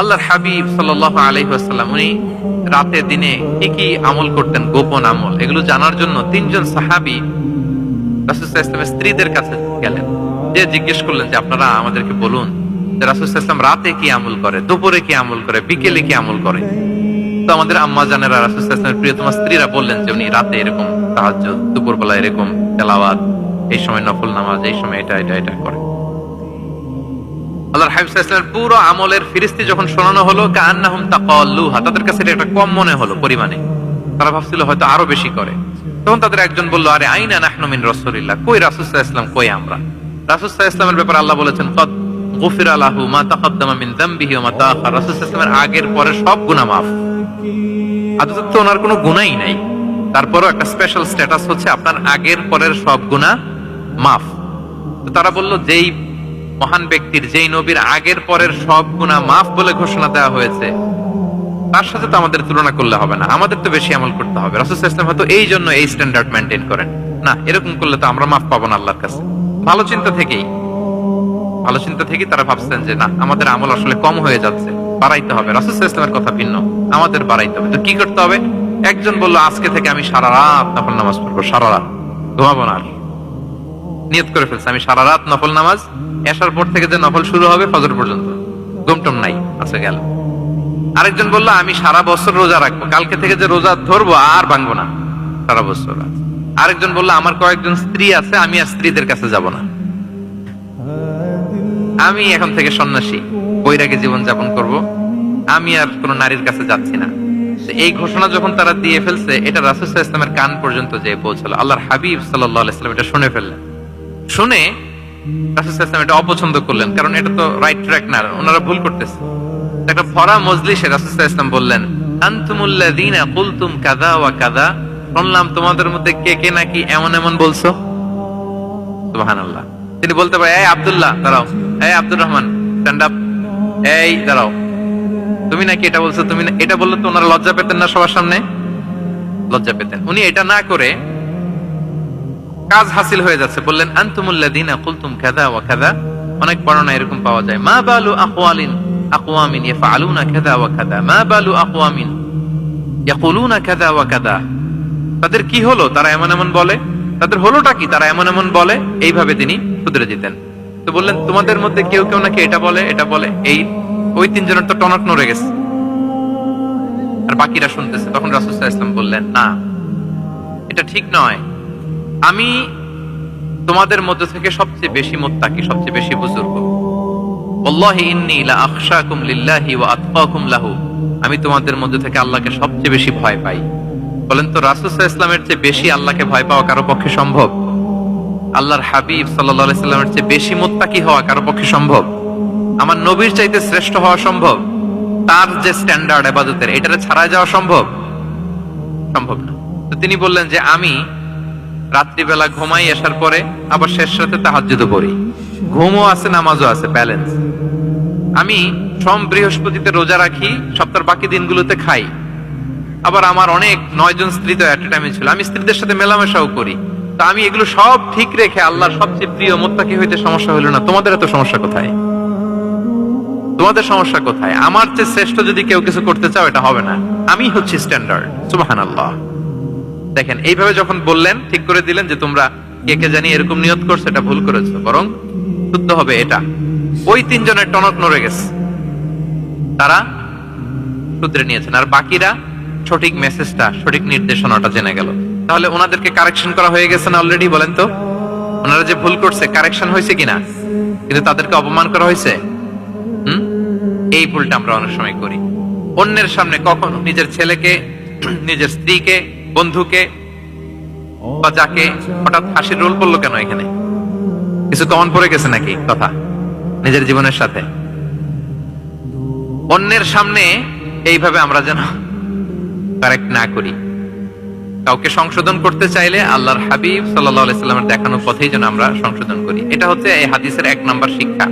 আল্লাহর হাবিব সাল্লাল্লাহু আলাইহি ওয়াসাল্লাম উনি রাতে দিনে কি কি আমল করতেন, গোপন আমল, এগুলো জানার জন্য তিনজন সাহাবী রাসূল সাল্লাল্লাহু আলাইহি ওয়াসাল্লামের স্ত্রীদের কাছে গেলেন। যে জিজ্ঞেস করলেন যে আপনারা আমাদেরকে বলুন যে রাসূল সাল্লাল্লাহু আলাইহি ওয়াসাল্লাম রাতে কি আমল করে, দুপুরে কি আমল করে, বিকেলে কি আমল করে। তো আমাদের আম্মা জানেরা রাসূল সাল্লাল্লাহু আলাইহি ওয়াসাল্লামের প্রিয়তমা স্ত্রীরা বললেন যে উনি রাতে এরকম তাহাজ্জুদ, দুপুরবেলা এরকম তেলাওয়াত, এই সময় নফল নামাজ, এই সময় এটা এটা এটা করে। আল্লাহর হাবিব সাল্লাল্লাহু আলাইহি ওয়াসাল্লামের পুরো আমলের ফিরিস্তি যখন শোনানো হলো, কাআন্নাহুম তাকাল্লুহা, তাদের কাছে এটা একটা কম মনে হলো পরিমাণে, তারা ভাবছিল হয়তো আরো বেশি করে। তখন তাদের একজন বলল, আরে আইনা নাহনু মিন রাসূলিল্লাহ, কই রাসূল সাল্লাল্লাহু আলাইহি ওয়াসাল্লাম, কই আমরা। রাসূল সাল্লাল্লাহু আলাইহি ওয়াসাল্লামের ব্যাপারে আল্লাহ বলেছেন, কদ গুফিরা লাহু মা তাকাদ্দামা মিন যামবিহি ওয়া মা তাআখার, রাসূল সাল্লাল্লাহু আলাইহি ওয়াসাল্লামের আগের পরের সব গুনাহ মাফ। আদতে তো ওনার কোনো গুনাহই নাই, তারপরও একটা স্পেশাল স্ট্যাটাস হচ্ছে আপনার আগের পরের সব গুনাহ মাফ। তো তারা বলল, যেই মহান ব্যক্তির, যেই নবীর আগের পরের সব গুনাহ মাফ বলে ঘোষণা দেওয়া হয়েছে, তার সাথে তো আমাদের তুলনা করলে হবে না, আমাদের তো বেশি আমল করতে হবে। রাসূল সাল্লাল্লাহু আলাইহি ওয়াসাল্লাম হয়তো এই জন্য এই স্ট্যান্ডার্ড মেইনটেইন করেন না, এরকম করলে তো আমরা মাফ পাবো না আল্লাহর কাছে। ভালো চিন্তা থেকেই তারা ভাবছেন যে না, আমাদের আমল আসলে কম হয়ে যাচ্ছে, বাড়াইতে হবে। রাসূল সাল্লাল্লাহু আলাইহি ওয়াসাল্লামের কথা ভিন্ন, আমাদের বাড়াইতে হবে। তো কি করতে হবে? একজন বলল, আজকে থেকে আমি সারা রাত নফল নামাজ পড়বো, সারা রাত ঘুমাবো না। আর নিয়ত করে ফেলছে, আমি সারা রাত নফল নামাজ, এশার পর থেকে যে নফল শুরু হবে ফজর পর্যন্ত, ঘুমটুম নাই, আচ্ছা গেল। আরেকজন বলল, আমি সারা বছর রোজা রাখবো, কালকে থেকে যে রোজা ধরবো আর ভাঙবো না, সারা বছর। আরেকজন বলল, আমার কয়েকজন স্ত্রী আছে, আমি আর স্ত্রীদের কাছে যাব না, আমি এখন থেকে সন্ন্যাসী, বৈরাগী জীবন যাপন করব, আমি আর কোন নারীর কাছে যাচ্ছি না। এই ঘোষণা যখন তারা দিয়ে ফেলছে, এটা রাসূল সাল্লাল্লাহু আলাইহি ওয়াসাল্লামের কান পর্যন্ত যে পৌঁছলো। আল্লাহর হাবিব সাল্লাল্লাহু আলাইহি ওয়াসাল্লাম এটা শুনে ফেললেন। শুনে রাসূল সাল্লাল্লাহু আলাইহি ওয়াসাল্লাম এটা অপছন্দ করলেন, কারণ এটা তো রাইট ট্র্যাক না, ওনারা ভুল করতেছে। একটা ভরা মজলিসে রাসূল সাল্লাল্লাহু আলাইহি ওয়াসাল্লাম বললেন, আনতুমুল্লাযীনা কুলতুম কাযা ওয়া কাযা, শুনলাম তোমাদের মধ্যে কে কে নাকি এমন এমন বলছো। সুবহানাল্লাহ। তিনি বলতে পারে, এই আব্দুল্লাহ দাঁড়াও, এই আব্দুর রহমান স্ট্যান্ড আপ, এই দাঁড়াও, তুমি নাকি এটা বলছো, তুমি এটা বললে তো ওনারা লজ্জা পেতেন না? সবার সামনে লজ্জা পেতেন। উনি এটা না করে কাজ হাসিল হয়ে যাচ্ছে, বললেন আনতুমুল্লাযীনা কুলতুম কাযা ওয়া কাযা। অনেক বর্ণনা এরকম পাওয়া যায়, মা বালু আকওয়ামিন ইয়াফআলুনা কাযা ওয়া কাযা, মা বালু আকওয়ামিন ইয়াকুলুনা কাযা ওয়া কাযা। তাদের কি হলো, তারা এমন এমন বলে, তাদের হলোটা কি, তারা এমন এমন বলে। এইভাবে তিনি শুধরে দিতেন। তো বললেন, তোমাদের মধ্যে কেউ কেউ নাকি এটা বলে, এটা বলে। ওই তিনজনের তো টনক নড়ে গেছে, আর বাকিরা শুনতেছে। তখন রাসূল সাল্লাল্লাহু আলাইহি ওয়াসাল্লাম বললেন, না, এটা ঠিক নয়। আমি তোমাদের মধ্যে থেকে সবচেয়ে বেশি মুত্তাকি, সবচেয়ে বেশি বুজুর্গ। ওয়াল্লাহি ইন্নী লা আখশাকুম লিল্লাহি ওয়া আতকাকুম লাহু, আমি তোমাদের মধ্যে থেকে আল্লাহকে সবচেয়ে বেশি ভয় পাই। বলেন তো, রাসূল সাল্লাল্লাহু আলাইহি ওয়াসাল্লামের চেয়ে বেশি আল্লাহকে ভয় পাওয়া কারো পক্ষে সম্ভব? আল্লাহর হাবিব সাল্লাল্লাহু আলাইহি ওয়াসাল্লামের চেয়ে বেশি মুত্তাকি হওয়া কারো পক্ষে সম্ভব? আমার নবীর চাইতে শ্রেষ্ঠ হওয়া সম্ভব? তার যে স্ট্যান্ডার্ড ইবাদতের, এটারে ছাড়াই যাওয়া সম্ভব? সম্ভব না। তো তিনি বললেন যে আমি রাত্রিবেলা ঘুমাই, আসার পরে আবার শেষ রাতে তাহাজ্জুদও পড়ি, ঘুমও আছে, নামাজও আছে, ব্যালেন্স। আমি সোম বৃহস্পতিতে রোজা রাখি, সপ্তাহের বাকি দিনগুলোতে খাই। আবার আমার অনেক 9 জন স্ত্রী তো এট এ টাইমে ছিল, আমি স্ত্রীদের সাথে মেলামেশাও করি। তো আমি এগুলো সব ঠিক রেখে আল্লাহর সবচেয়ে প্রিয় মুত্তাকি হইতে সমস্যা হইল না। তোমাদের এত সমস্যা কোথায়? তোমাদের সমস্যা কোথায়? আমার চেয়ে শ্রেষ্ঠ যদি কেউ কিছু করতে চাও, এটা হবে না, আমি হচ্ছি স্ট্যান্ডার্ড। সুবহানাল্লাহ। দেখেন, এইভাবে যখন বললেন, ঠিক করে দিলেন যে তোমরা কে কে জানি এরকম নিয়ত করছো, এটা ভুল করেছো, বরং শুদ্ধ হবে এটা। ওই তিনজনের টনক নড়ে গেছে, তারা শুধরে নিয়েছেন, আর বাকিরা সঠিক মেসেজটা, সঠিক নির্দেশনাটা জেনে গেল। তাহলে ওনাদেরকে কারেকশন করা হয়ে গেছে না অলরেডি? বলেন তো, ওনারা যে ভুল করছে, কারেকশন হয়েছে কিনা? কিন্তু তাদেরকে অপমান করা হয়েছে। এই ভুলটা আমরা অনেক সময় করি। অন্যের সামনে কখনো নিজের ছেলেকে, নিজের স্ত্রীকে, বন্ধুকে বা যাকে, হঠাৎ হাসির রোল পড়লো কেন? এখানে কিছু কমন পড়ে গেছে নাকি কথা নিজের জীবনের সাথে? অন্যের সামনে এইভাবে আমরা যেন কারেক্ট না করি। কাউকে সংশোধন করতে চাইলে আল্লাহর হাবিব সাল্লাল্লাহু আলাইহি ওয়াসাল্লামের দেখানো পথেই যেন আমরা সংশোধন করি। এটা হচ্ছে এই হাদিসের 1 নাম্বার শিক্ষা।